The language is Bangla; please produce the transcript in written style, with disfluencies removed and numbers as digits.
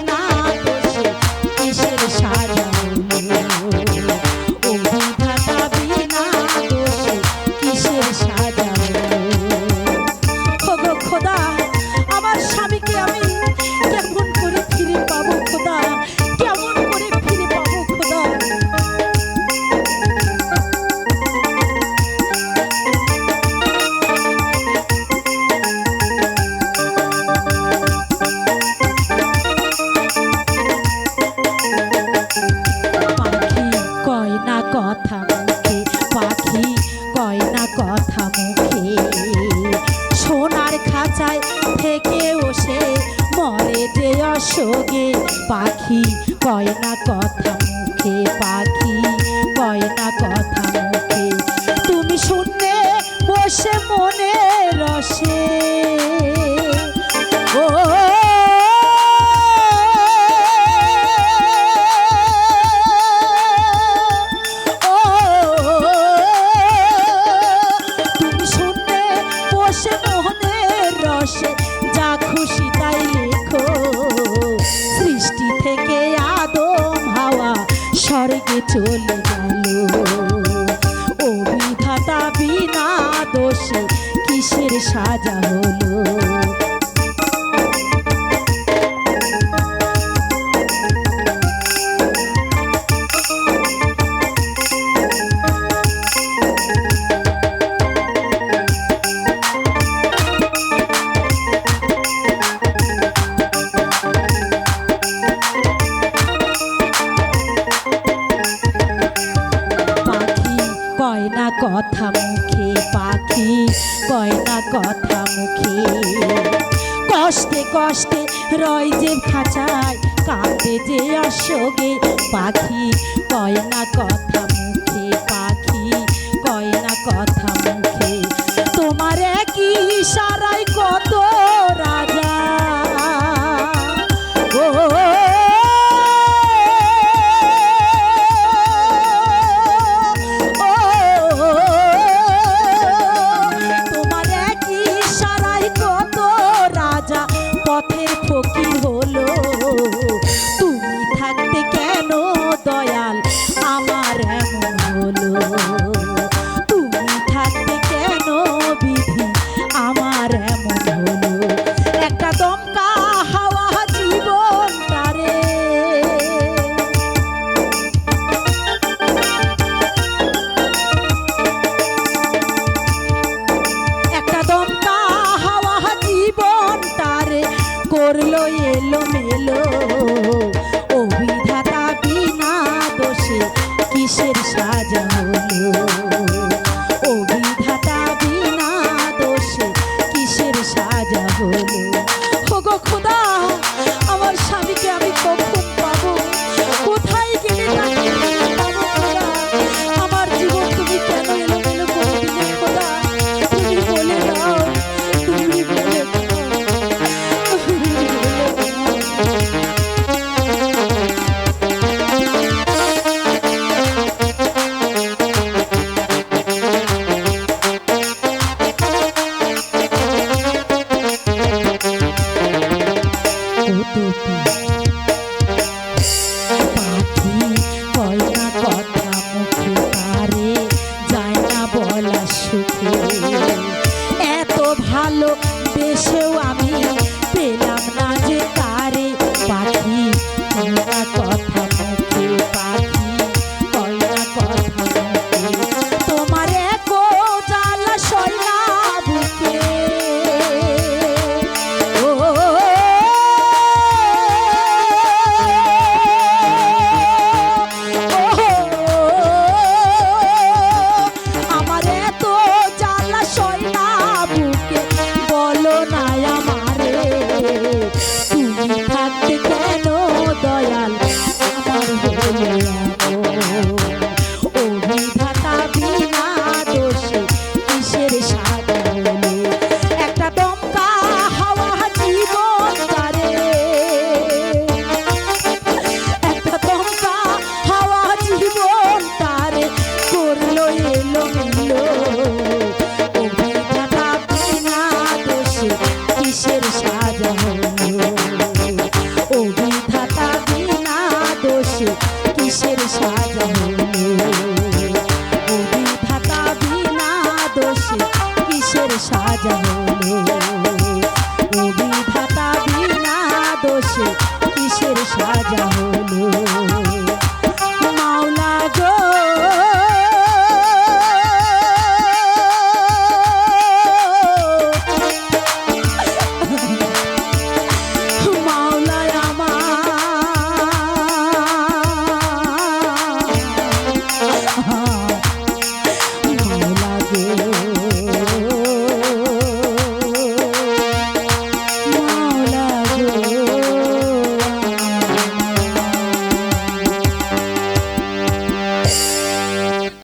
বিনা দোষে কিসের সাজা হলো ও বিধাতা বিনা দোষে কিসের সাজা হলো ওগো খোদা আমার স্বামীকে আমি কেমন করে ফিরে পাবো খোদা কেমন করে ফিরে পাবো খোদা কথা মুখে পাখি কয় না কথা মুখে সোনার খাঁচায় থেকে ওসে মরে যে অশোকে পাখি কয় না কথা মুখে পাখি কয় না কথা মুখে তুমি শুনলে বসে মনে রসে ও যা খুশি তাই লেখো সৃষ্টি থেকে আদম হাওয়া স্বর্গে চলে গেল ও বিধাতা বিনা দোষে কিসের সাজা হলো কয় না কথা মুখে পাখি কয় না কথা মুখে কষ্টে কষ্টে রয় যে খাঁচায় কাঁদে যে অশোকে পাখি কয় না কথা মুখে পাখি কয় না কথা মুখে তোমার একই ইশারায় কত রাজা ও পথের ফকির হলো তুমি থাকতে কেন দয়াল আমার এমন হলো তুমি থাকতে কেন বিধি আমার এমন হলো একটা দমকা হাওয়া জীবন তারে একটা দমকা হাওয়া জীবন তারে করলো এলো মেলো ও বিধাতা বিনা দোষে কিসের সাজা হলো ও বিধাতা বিনা দোষে কিসের সাজা হলো ওগো খোদা আমার স্বামীকে আমি কখন পাবো কোথায় গেলে তাকে পাবো খোদা আমার জীবন তুমি কেন এলোমেলো করে দিলে খোদা তুমি বলে দাও তুমি বলে দাও কত কিসের সাজা হলো।